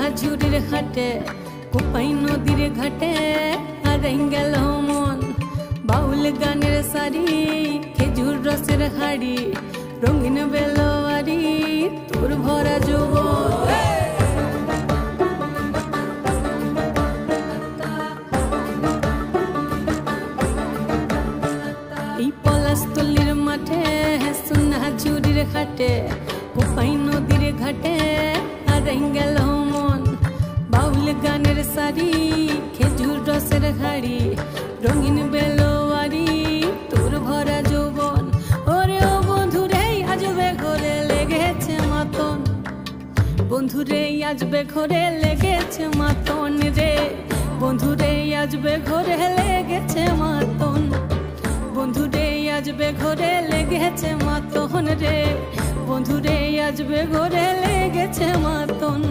সোনাঝুরির হাটে কোপাই নদীর ঘাটে হারাই গেল মন বাউল গানের সারি খেজুর রসের হাড়ি রঙিন বেলোয়ারি তোর ভরা যৌবন এই পলাশতলির মাঠে সোনাঝুরির হাটে কোপাই নদীর ঘাটে হারাই গেল মন বাউল গানের সারি খেজুর রসের হাড়ি রঙিন বেলোয়ারি তোর ভরা যৌবন ওরে ও বন্ধুরে আজবে ঘরে লেগেছে মাতন বন্ধুরে আজবে ঘরে লেগেছে মাতন রে বন্ধুরে আজবে ঘরে লেগেছে মাতন বন্ধুরে আজবে ঘরে লেগেছে মাতন রে বন্ধুরে আজবে ঘরে লেগেছে মাতন।